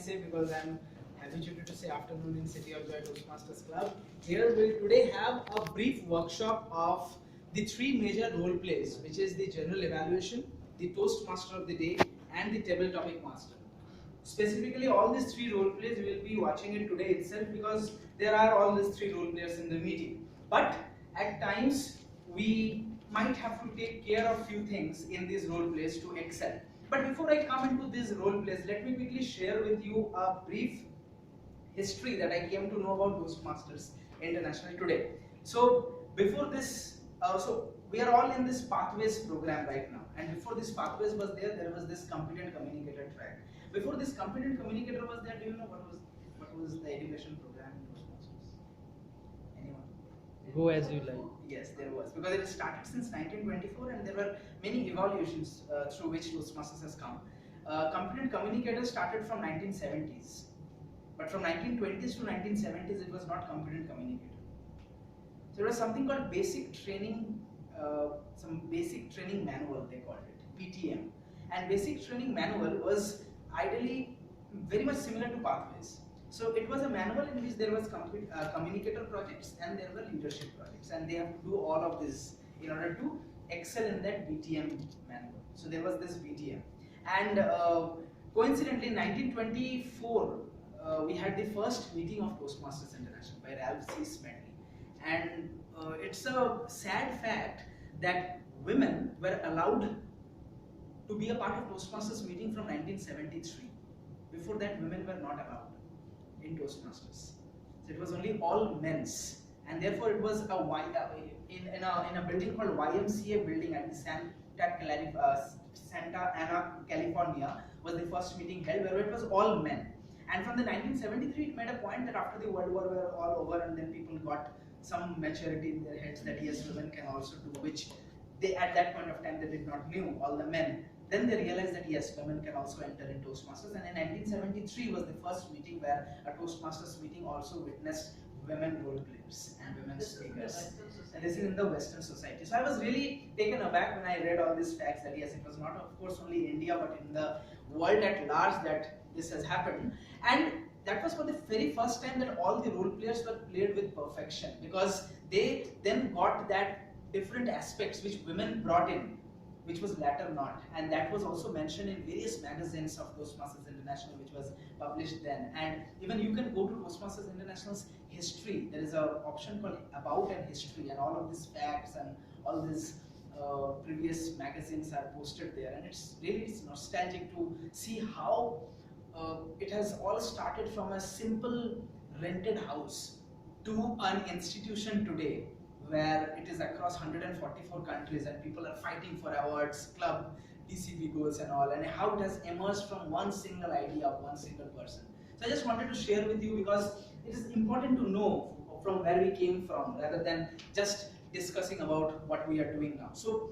say because I'm habituated to say afternoon in City of Joy Toastmasters Club. Here we today have a brief workshop of the three major role plays, which is the general evaluation, the Toastmaster of the day, and the table topic master. Specifically, all these three role plays we will be watching it today itself because there are all these three role players in the meeting. But at times we might have to take care of few things in these role plays to excel. But before I come into these role plays, let me quickly share with you a brief history that I came to know about Toastmasters International today. So before this, so we are all in this pathways program right now, and before this pathways was there was this competent communicator track. Before this competent communicator was there, do you know what was the education program in Toastmasters? Anyone? Go as you like. Yes, there was, because it started since 1924 and there were many evolutions through which Toastmasters has come. Competent communicator started from 1970s, but from 1920s to 1970s it was not competent communicator. So there was something called basic training, some basic training manual they called it, PTM. And basic training manual was ideally very much similar to pathways. So it was a manual in which there was communicator projects and there were leadership projects, and they have to do all of this in order to excel in that BTM manual. So there was this BTM, and coincidentally in 1924 we had the first meeting of Toastmasters International by Ralph C. Smedley, and it's a sad fact that women were allowed to be a part of Toastmasters meeting from 1973. Before that, women were not allowed in Toastmasters. So it was only all men's, and therefore it was in a building called YMCA building at the Santa Ana, California, was the first meeting held where it was all men. And from the 1973, it made a point that after the World War were all over, and then people got some maturity in their heads that yes, women can also do, which they at that point of time they did not knew, all the men. Then they realized that yes, women can also enter in Toastmasters, and in 1973 was the first meeting where a Toastmasters meeting also witnessed women role players and women speakers. And this is in the Western society. So I was really taken aback when I read all these facts that yes, it was not of course only India, but in the world at large that this has happened. And that was for the very first time that all the role players were played with perfection, because they then got that different aspects which women brought in, which was later not, and that was also mentioned in various magazines of Toastmasters International, which was published then. And even you can go to Toastmasters International's history. There is an option called About and History, and all of these facts and all these previous magazines are posted there. And it's nostalgic to see how it has all started from a simple rented house to an institution today, where it is across 144 countries and people are fighting for awards, club, DCB goals and all, and how it has emerged from one single idea of one single person. So I just wanted to share with you because it is important to know from where we came from rather than just discussing about what we are doing now. So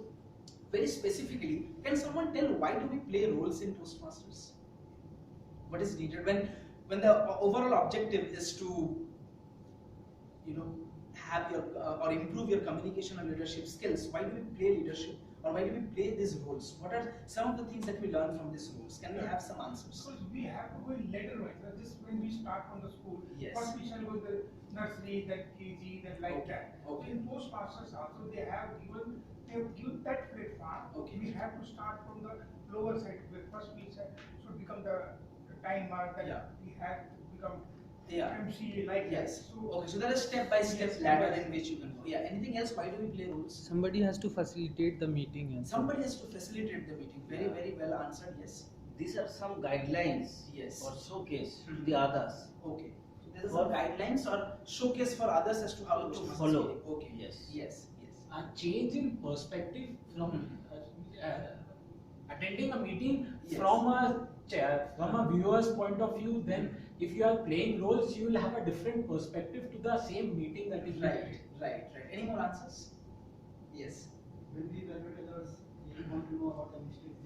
very specifically, can someone tell why do we play roles in Toastmasters? What is needed when the overall objective is to, have your or improve your communication or leadership skills? Why do we play leadership, or why do we play these roles? What are some of the things that we learn from these roles? Can we have some answers? Because we have to go in later wise. Just when we start from the school, yes. First we shall go to the nursery, then KG, then like okay. that. Okay. In Toastmasters also they have given that platform. Okay. We have to start from the lower side. First we should become the time mark that we have to become MC like yes. that. So, okay, so there is step-by-step ladder in which you can go. Yeah. Anything else? Why do we play roles? Somebody has to facilitate the meeting. And somebody has to facilitate the meeting. Very, very well answered. Yes. These are some guidelines. Yes. Or showcase to the others. Okay. So there is some guidelines or showcase for others as to how to follow. Okay. Yes. Yes. Yes. A change in perspective from attending a meeting from a viewer's point of view, then if you are playing roles, you will have a different perspective to the same meeting that is right. Any more answers? Yes. When we evaluate others, we want to know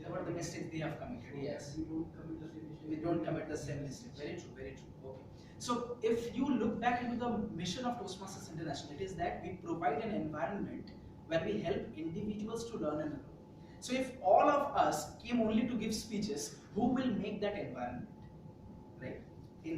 about the mistakes they have committed. Yes. We don't commit the same mistake. We don't commit the same mistake. Very true. Very true. Okay. So if you look back into the mission of Toastmasters International, it is that we provide an environment where we help individuals to learn and grow. So if all of us came only to give speeches, who will make that environment? Right?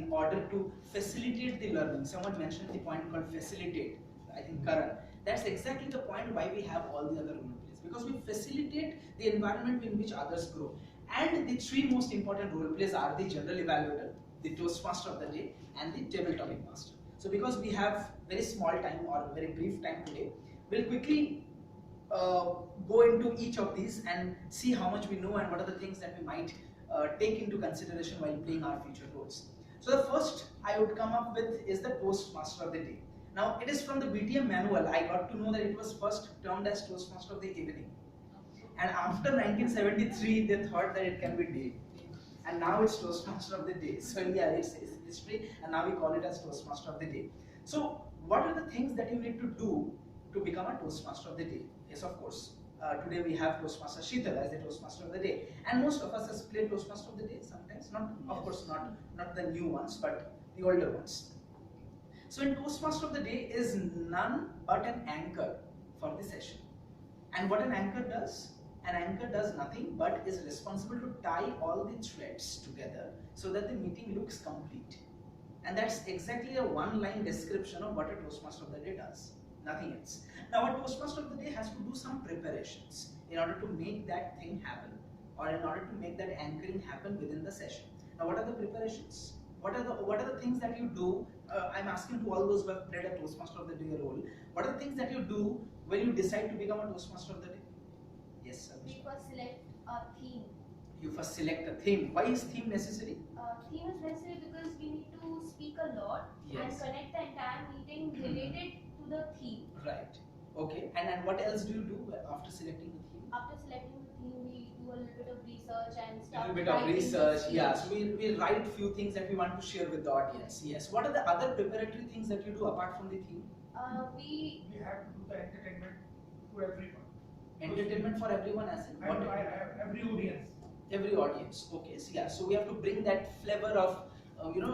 in order to facilitate the learning. Someone mentioned the point called facilitate, I think Karan. That's exactly the point why we have all the other role plays, because we facilitate the environment in which others grow. And the three most important role plays are the general evaluator, the Toastmaster of the day, and the table topic master. So because we have very small time or very brief time today, we'll quickly go into each of these and see how much we know and what are the things that we might take into consideration while playing our future roles. So the first I would come up with is the Toastmaster of the day. Now it is from the BTM manual. I got to know that it was first termed as Toastmaster of the evening, and after 1973 they thought that it can be day, and now it's Toastmaster of the day. So yeah, it's history, and now we call it as Toastmaster of the day. So what are the things that you need to do to become a Toastmaster of the day? Yes, of course. Today we have Toastmaster Sheetal as the Toastmaster of the day, and most of us has played Toastmaster of the day sometimes. Not, of course, not the new ones, but the older ones. So in Toastmaster of the day is none but an anchor for the session. And what an anchor does? An anchor does nothing but is responsible to tie all the threads together so that the meeting looks complete. And that's exactly a one-line description of what a Toastmaster of the day does. Nothing else. Now a Toastmaster of the day has to do some preparations in order to make that thing happen, or in order to make that anchoring happen within the session. Now what are the preparations? What are the things that you do? I'm asking to all those who have played a Toastmaster of the day role. What are the things that you do when you decide to become a Toastmaster of the day? Yes, Abhishek. We first select a theme. You first select a theme. Why is theme necessary? Theme is necessary because we need to speak a lot and connect the entire meeting related to the theme. Right. Okay. And what else do you do after selecting the theme? After selecting the theme, we do a little bit of research and A start little bit of research. Yeah. speech. So we write few things that we want to share with the audience. Yes. What are the other preparatory things that you do apart from the theme? We We have to do the entertainment to everyone. Entertainment for everyone, as in what? Every audience. Every audience. Okay. So yeah. So we have to bring that flavor of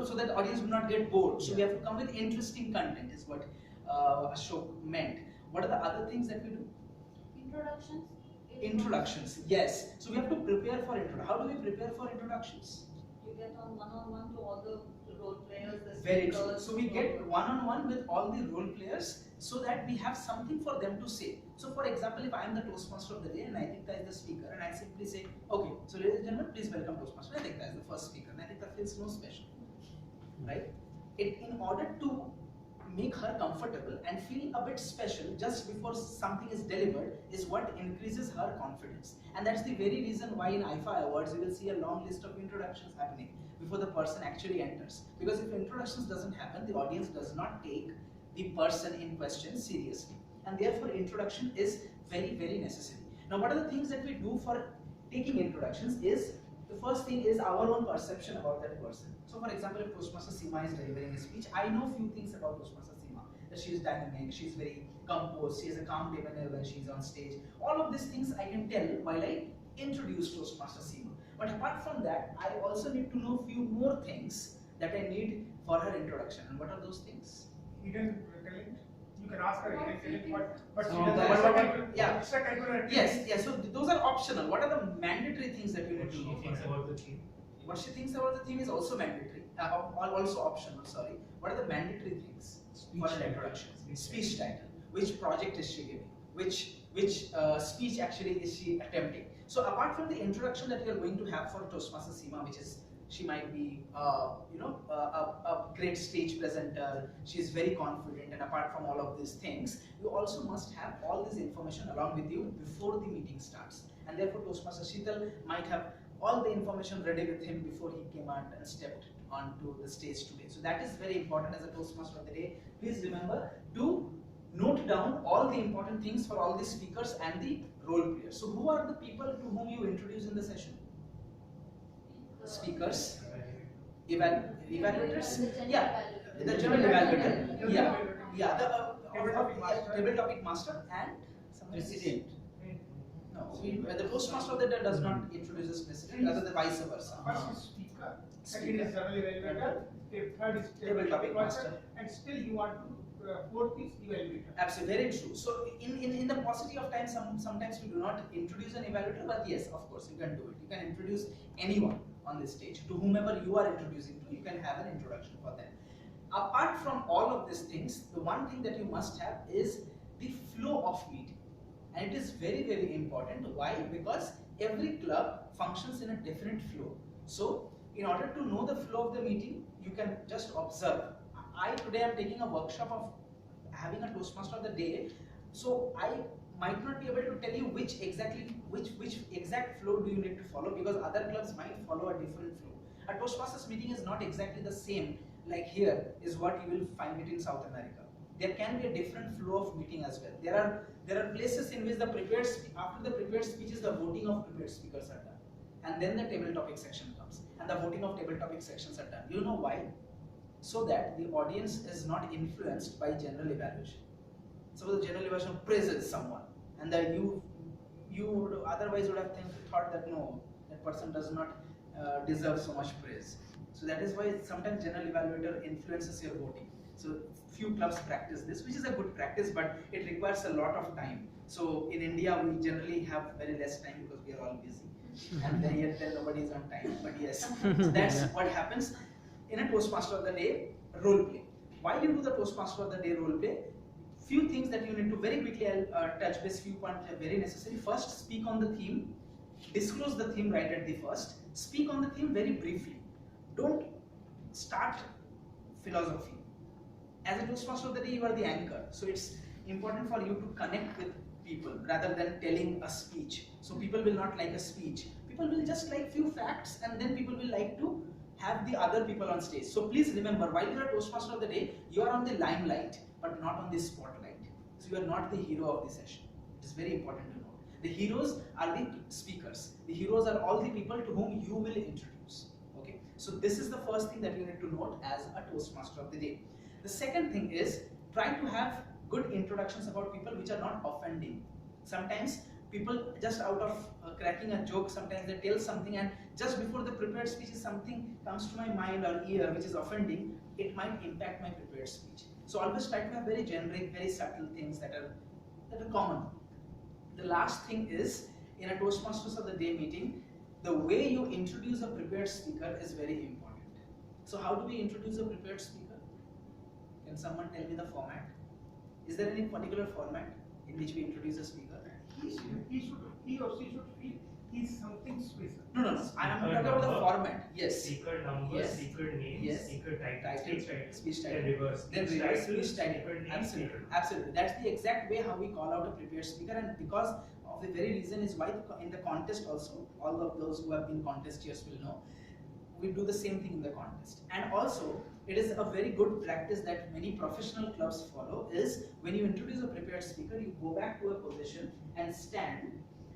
so that audience will not get bored. So we have to come with interesting content. Is what Ashok meant. What are the other things that we do? introductions. Introductions. Yes. So we have to prepare for intro. How do we prepare for introductions? You get on one-on-one to all the role players, the Very true. speakers. So we get one-on-one with all the role players so that we have something for them to say. So for example, if I am the Toastmaster of the day and Naitika is the speaker, and I simply say, okay, so ladies and gentlemen, please welcome Toastmaster. Naitika is the first speaker. Naitika feels no special, right? In order to make her comfortable and feel a bit special just before something is delivered is what increases her confidence. And that's the very reason why in IFA Awards you will see a long list of introductions happening before the person actually enters. Because if introductions doesn't happen, the audience does not take the person in question seriously. And therefore introduction is very, very necessary. Now what are the things that we do for taking introductions is, the first thing is our own perception about that person. So for example, if Toastmaster Seema is delivering a speech, I know few things about Toastmaster Seema. That she is dynamic, she is very composed, she has a calm demeanor when she is on stage. All of these things I can tell while I introduce Toastmaster Seema. But apart from that, I also need to know few more things that I need for her introduction. And what are those things? Hidden talent. You can ask her hidden talent, but she So doesn't. yeah. Extracurricular Yes, yes. So those are optional. What are the mandatory things that you need to know? She thinks about the theme. What she thinks about the theme is also mandatory, also optional. Sorry. What are the mandatory things for an introduction? Speech title. Which project is she giving? Which speech actually is she attempting? So apart from the introduction that you are going to have for Toastmaster Seema, which is she might be a great stage presenter, she is very confident, and apart from all of these things, you also must have all this information along with you before the meeting starts. And therefore Toastmaster Sheetal might have all the information ready with him before he came out and stepped onto the stage today. So that is very important as a Toastmaster of the day. Please remember to note down all the important things for all the speakers and the role players. So who are the people to whom you introduce in the session? Speakers, evaluators, yeah, the general evaluator, yeah, the table topic master and President. No, the Toastmaster of the day does not introduce us president, rather the vice versa. First is speaker, second is general evaluator, third is Table topic master, and still you want to fourth is evaluator. Absolutely, very true. So in the paucity of time, sometimes we do not introduce an evaluator, but yes, of course, you can do it. You can introduce anyone on the stage. To whomever you are introducing to, you can have an introduction for them. Apart from all of these things, the one thing that you must have is the flow of meeting. And it is very, very important. Why? Because every club functions in a different flow. So, in order to know the flow of the meeting, you can just observe. Today am taking a workshop of having a Toastmaster of the day. So, I might not be able to tell you which exact flow do you need to follow, because other clubs might follow a different flow. A Toastmasters meeting is not exactly the same like here is what you will find it in South America. There can be a different flow of meeting as well. There are places in which after the prepared speeches, the voting of prepared speakers are done, and then the table topic section comes, and the voting of table topic sections are done. You know why? So that the audience is not influenced by general evaluation. Suppose the general evaluation praises someone, and that you would otherwise would have thought that no, that person does not deserve so much praise. So that is why sometimes general evaluator influences your voting. So few clubs practice this, which is a good practice, but it requires a lot of time. So in India, we generally have very less time because we are all busy, and yet then nobody is on time. But yes, so that's what happens in a Toastmaster of the Day role play. While you do the Toastmaster of the Day role play, few things that you need to very quickly touch base. Few points are very necessary. First, speak on the theme. Disclose the theme right at the first. Speak on the theme very briefly. Don't start philosophy. As a Toastmaster of the Day, you are the anchor. So it's important for you to connect with people rather than telling a speech. So people will not like a speech. People will just like few facts, and then people will like to have the other people on stage. So please remember, while you are a Toastmaster of the Day, you are on the limelight, but not on the spotlight. So you are not the hero of the session. It is very important to know. The heroes are the speakers. The heroes are all the people to whom you will introduce. Okay. So this is the first thing that you need to note as a Toastmaster of the Day. The second thing is, try to have good introductions about people which are not offending. Sometimes people just out of cracking a joke, sometimes they tell something, and just before the prepared speech something comes to my mind or ear which is offending, it might impact my prepared speech. So always try to have very generic, very subtle things that are common. The last thing is, in a Toastmasters of the Day meeting, the way you introduce a prepared speaker is very important. So how do we introduce a prepared speaker? Can someone tell me the format? Is there any particular format in which we introduce a speaker? He or she should feel he's something special. No. I am talking about the format. Yes. Speaker number, Yes. speaker name, Yes. speaker title, Title, speech title. then reverse Then speech reverse title, speech title. speaker name, Absolutely. speaker. Absolutely. That's the exact way how we call out a prepared speaker, and because of the very reason is why in the contest also, all of those who have been contest years will know, we do the same thing in the contest. And also, it is a very good practice that many professional clubs follow is, when you introduce a prepared speaker, you go back to a position and stand,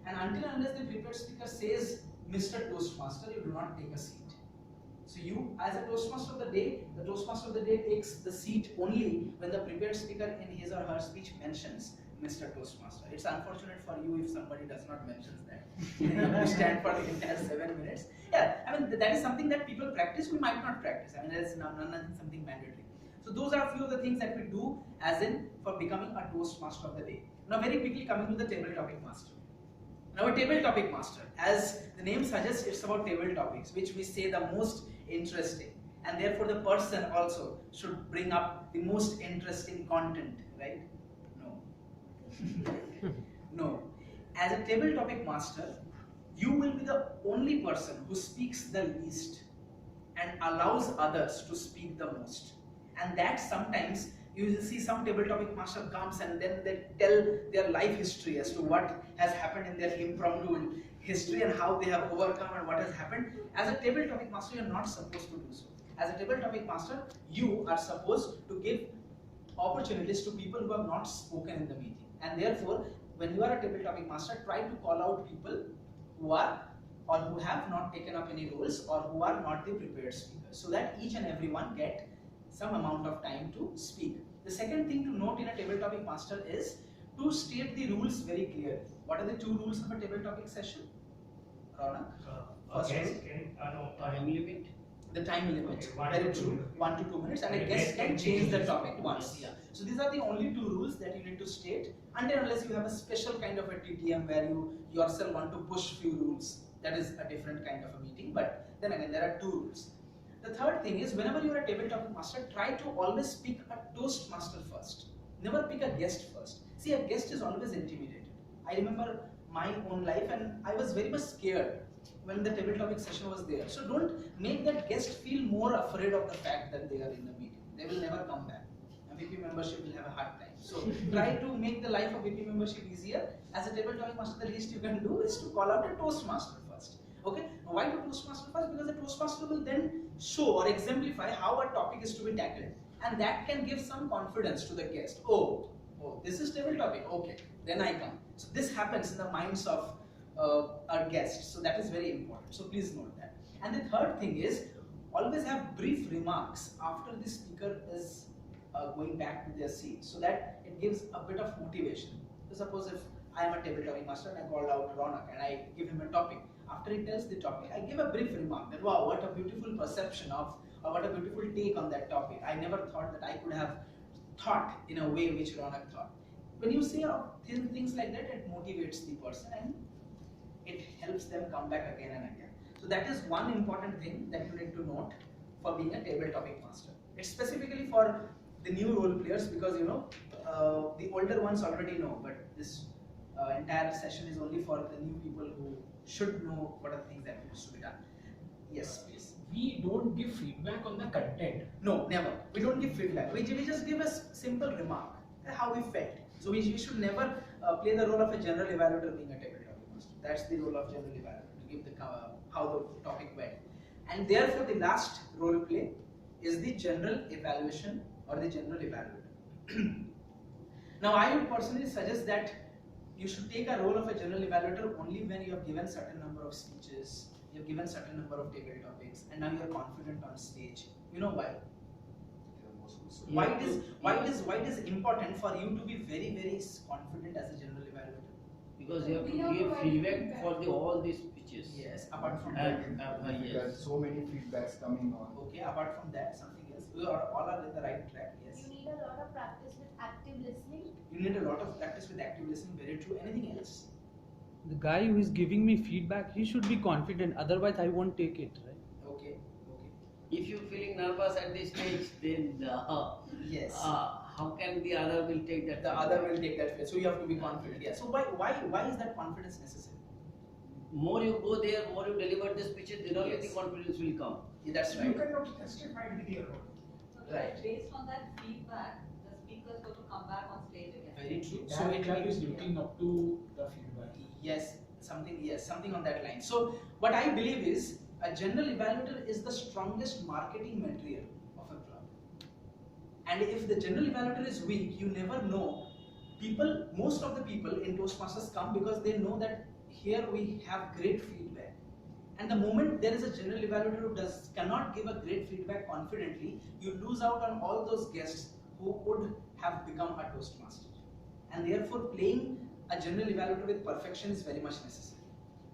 and until and unless the prepared speaker says Mr. Toastmaster, you do not take a seat. So you, as a Toastmaster of the Day, the Toastmaster of the Day takes the seat only when the prepared speaker in his or her speech mentions Mr. Toastmaster. It's unfortunate for you if somebody does not mention that. You stand for the entire 7 minutes. Yeah, I mean, that is something that people practice, we might not practice. I mean, that is something mandatory. So those are a few of the things that we do as in for becoming a Toastmaster of the Day. Now very quickly coming to the table topic master. Now a table topic master, as the name suggests, it's about table topics, which we say the most interesting. And therefore the person also should bring up the most interesting content, right? No. No. As a table topic master, you will be the only person who speaks the least and allows others to speak the most. And that sometimes you will see some table topic master comes and then they tell their life history as to what has happened in their impromptu history and how they have overcome and what has happened. As a table topic master, you are not supposed to do so. As a table topic master, you are supposed to give opportunities to people who have not spoken in the meeting. And therefore, when you are a table topic master, try to call out people who are or who have not taken up any roles or who are not the prepared speakers, so that each and everyone get some amount of time to speak. The second thing to note in a table topic master is to state the rules very clearly. What are the 2 rules of a table topic session? Ronak? First rule? Time limit. The time limit, Okay, very true, 1 to 2 minutes, and a guest can change the topic once. Yeah. So these are the only 2 rules that you need to state, until unless you have a special kind of a TTM where you yourself want to push few rules. That is a different kind of a meeting, but then again there are two rules. The third thing is, whenever you are a table topic master, try to always pick a toastmaster first. Never pick a guest first. See, a guest is always intimidated. I remember my own life, and I was very much scared when the table topic session was there. So don't make that guest feel more afraid of the fact that they are in the meeting. They will never come back. A VP membership will have a hard time. So try to make the life of VP membership easier. As a table topic master, the least you can do is to call out a toastmaster first. Okay? Why do toastmaster first? Because the toastmaster will then show or exemplify how a topic is to be tackled, and that can give some confidence to the guest. Oh, this is table topic. Okay, then I come. So this happens in the minds of our guests. So that is very important. So please note that. And the third thing is, always have brief remarks after the speaker is going back to their seat, so that it gives a bit of motivation. So suppose if I am a table topic master and I called out Ronak and I give him a topic. After he tells the topic, I give a brief remark that, wow, what a beautiful perception of, or what a beautiful take on that topic. I never thought that I could have thought in a way which Ronak thought. When you say things like that, it motivates the person and it helps them come back again and again. So that is one important thing that you need to note for being a table topic master. It's specifically for the new role players, because the older ones already know, but this entire session is only for the new people who should know what are the things that needs to be done. Yes, please. We don't give feedback on the content. No, never. We don't give feedback. We just give a simple remark, how we felt. So we should never play the role of a general evaluator being a table topic master. That's the role of general evaluator, to give the how the topic went. And therefore, the last role play is the general evaluation or the general evaluator. Now, I would personally suggest that you should take a role of a general evaluator only when you have given certain number of speeches, you have given certain number of table topics, and now you are confident on stage. You know why? Why it is important for you to be very, very confident as a general evaluator? Because you have to give feedback for all these speeches. Yes, apart from And, that. yes. So many feedbacks coming on. Okay, apart from that, something else. We are all in the right track, yes. You need a lot of practice with active listening. You need a lot of practice with active listening, very true. Anything else? The guy who is giving me feedback, he should be confident. Otherwise, I won't take it, right? Okay. If you're feeling nervous at this stage, then Yes. how can the other will take that? The other will take that phase. So you have to be confident. Yeah. So why is that confidence necessary? More you go there, more you deliver the speeches, then only Yes. the confidence will come. Yeah, that's You right. cannot justify with your role. So Right. based on that feedback, the speaker is going to come back on stage again. Very true. So it is looking up to the feedback. Yes, something on that line. So what I believe is, a general evaluator is the strongest marketing material of a club. And if the general evaluator is weak, you never know. Most of the people in Toastmasters come because they know that here we have great feedback. And the moment there is a general evaluator who cannot give a great feedback confidently, you lose out on all those guests who would have become a Toastmaster. And therefore, playing a general evaluator with perfection is very much necessary.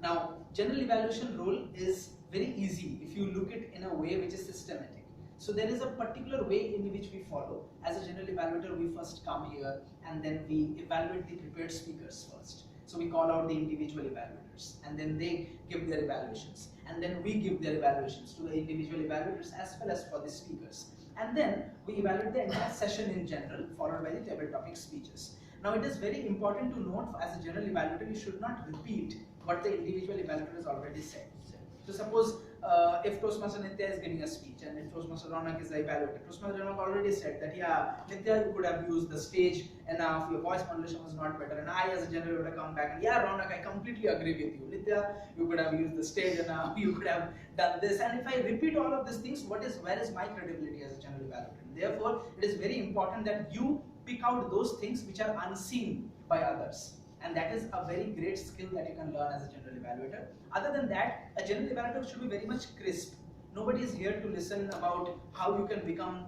Now, general evaluation role is very easy if you look it in a way which is systematic. So there is a particular way in which we follow. As a general evaluator, we first come here and then we evaluate the prepared speakers first. So we call out the individual evaluators and then they give their evaluations. And then we give their evaluations to the individual evaluators as well as for the speakers. And then we evaluate the entire session in general, followed by the table topic speeches. Now it is very important to note, as a general evaluator, you should not repeat what the individual evaluator has already said. So suppose if Toastmaster Nitya is giving a speech and if Toastmaster Ronak is the evaluator, Toastmaster Ronak already said that, yeah, Nitya, you could have used the stage enough, your voice modulation was not better, and I as a general would have come back and, yeah, Ronak, I completely agree with you. Nitya, you could have used the stage enough, you could have done this. And if I repeat all of these things, where is my credibility as a general evaluator? Therefore, it is very important that you pick out those things which are unseen by others. And that is a very great skill that you can learn as a general evaluator. Other than that, a general evaluator should be very much crisp. Nobody is here to listen about how you can become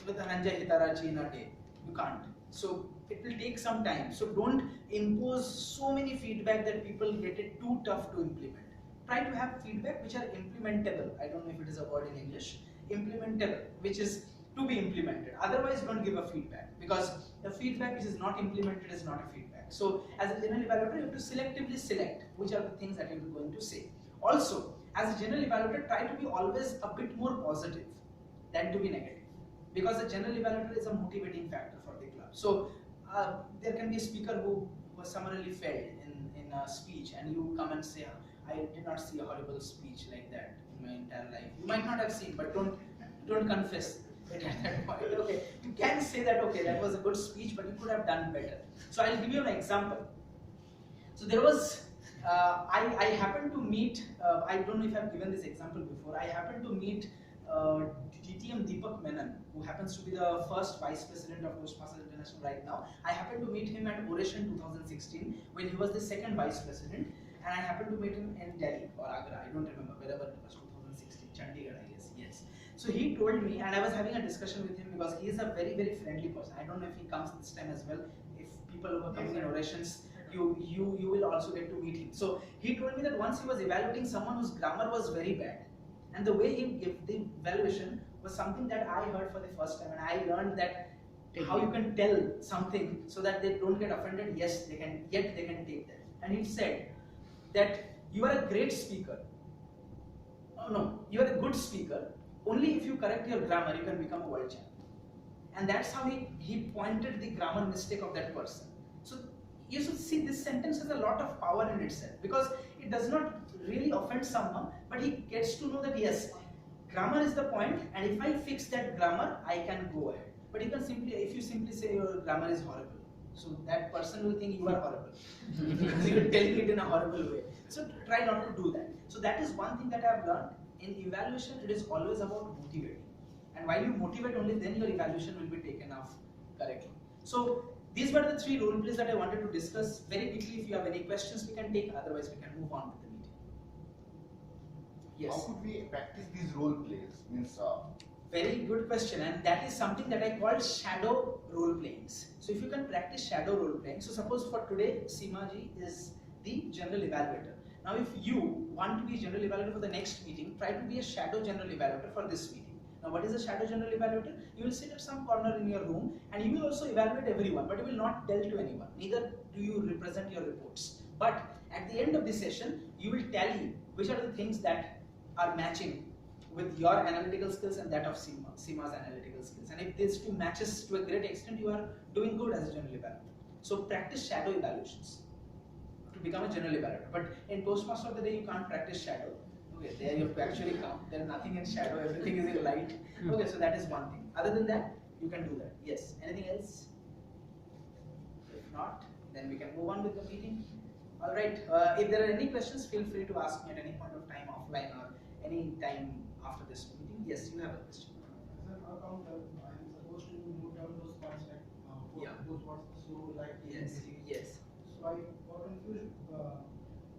with Ananja Hitarachi in a day. You can't. So it will take some time. So don't impose so many feedback that people get it too tough to implement. Try to have feedback which are implementable. I don't know if it is a word in English. Implementable, which is to be implemented. Otherwise, don't give a feedback, because the feedback which is not implemented is not a feedback. So as a general evaluator, you have to selectively select which are the things that you're going to say. Also, as a general evaluator, try to be always a bit more positive than to be negative, because the general evaluator is a motivating factor for the club. So there can be a speaker who was summarily failed in a speech, and you come and say, I did not see a horrible speech like that in my entire life. You might not have seen, but don't confess it at that point. Okay, you can say that, okay, that was a good speech, but you could have done better. So I'll give you an example. So there was, I happened to meet, I don't know if I've given this example before, I happened to meet TTM Deepak Menon, who happens to be the first Vice President of Toastmasters International right now. I happened to meet him at Oration 2016 when he was the second Vice President, and I happened to meet him in Delhi or Agra, I don't remember, wherever it was, 2016, Chandigarh, I guess, yes. So he told me, and I was having a discussion with him because he is a very, very friendly person. I don't know if he comes this time as well. If people who are coming in orations, you will also get to meet him. So he told me that once he was evaluating someone whose grammar was very bad, and the way he gave the evaluation was something that I heard for the first time, and I learned that how you can tell something so that they don't get offended. Yes, they can, yet they can take that. And he said that you are a great speaker. Oh no, you are a good speaker. Only if you correct your grammar, you can become a world champion. And that's how he pointed the grammar mistake of that person. So you should see this sentence has a lot of power in itself, because it does not really offend someone, but he gets to know that yes, grammar is the point, and if I fix that grammar, I can go ahead. But you can simply, if you simply say your grammar is horrible, so that person will think you are horrible because you're telling it in a horrible way. So try not to do that. So that is one thing that I have learned. In evaluation, it is always about motivating. And while you motivate, only then your evaluation will be taken off correctly. So these were the 3 role plays that I wanted to discuss. Very quickly, if you have any questions, we can take. Otherwise, we can move on with the meeting. Yes. How could we practice these role plays? Means, very good question, and that is something that I call shadow role playings. So if you can practice shadow role playing, so suppose for today, Seema ji is the general evaluator. Now if you want to be a general evaluator for the next meeting, try to be a shadow general evaluator for this meeting. Now what is a shadow general evaluator? You will sit at some corner in your room and you will also evaluate everyone, but you will not tell to anyone. Neither do you represent your reports. But at the end of the session, you will tally which are the things that are matching with your analytical skills and that of Seema's analytical skills. And if these 2 matches to a great extent, you are doing good as a general evaluator. So practice shadow evaluations to become a general evaluator. But in Toastmaster of the day, you can't practice shadow. Okay, there you have to actually count. There is nothing in shadow, everything is in light. Okay, so that is one thing. Other than that, you can do that. Yes. Anything else? If not, then we can move on with the meeting. Alright, if there are any questions, feel free to ask me at any point of time offline or any time after this meeting. Yes, you have a question. As an accountant, I am supposed to note down those points like those words, so like yes. So I got confused.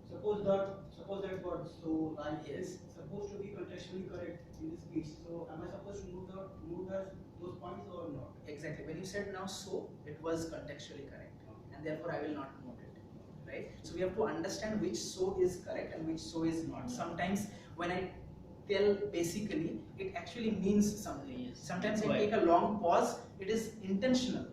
Suppose that word, so like yes, is supposed to be contextually correct in this speech. So am I supposed to note those points or not? Exactly. When you said now so, it was contextually correct, and therefore I will not note it. Right? So we have to understand which so is correct and which so is not. Sometimes when I tell basically, it actually means something. Yes. Sometimes I take a long pause, it is intentional,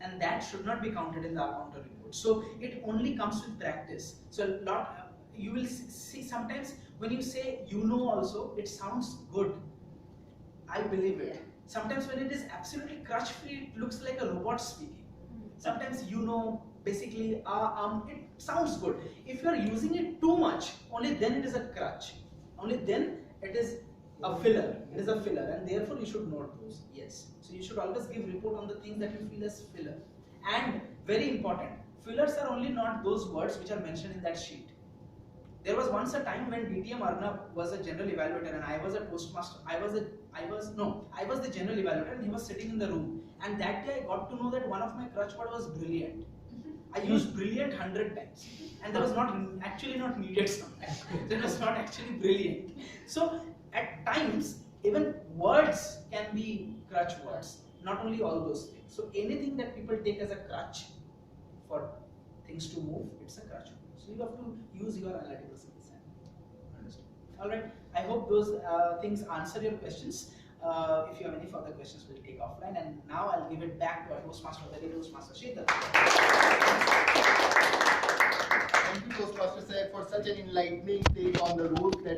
and that should not be counted in the accountant report. So it only comes with practice. So a lot, you will see sometimes when you say you know also, it sounds good. I believe it. Sometimes when it is absolutely crutch free, it looks like a robot speaking. Sometimes you know, basically, it sounds good. If you are using it too much, only then it is a crutch. Only then it is a filler. It is a filler, and therefore you should note those. Yes. So you should always give report on the things that you feel as filler. And very important, fillers are only not those words which are mentioned in that sheet. There was once a time when TTM was a general evaluator and I was a Toastmaster. I was the general evaluator and he was sitting in the room. And that day I got to know that one of my crutch word was brilliant. I used brilliant 100 times, and that was actually not needed sometimes. That was not actually brilliant. So at times, even words can be crutch words, not only all those things. So anything that people take as a crutch for things to move, it's a crutch. So you have to use your analytical skills. Understand? All right. I hope those things answer your questions. If you have any further questions, we'll take offline. And now I'll give it back to our Toastmaster, the Toastmaster Shayak. Thank you, Toastmaster Shayak, for such an enlightening take on the rules that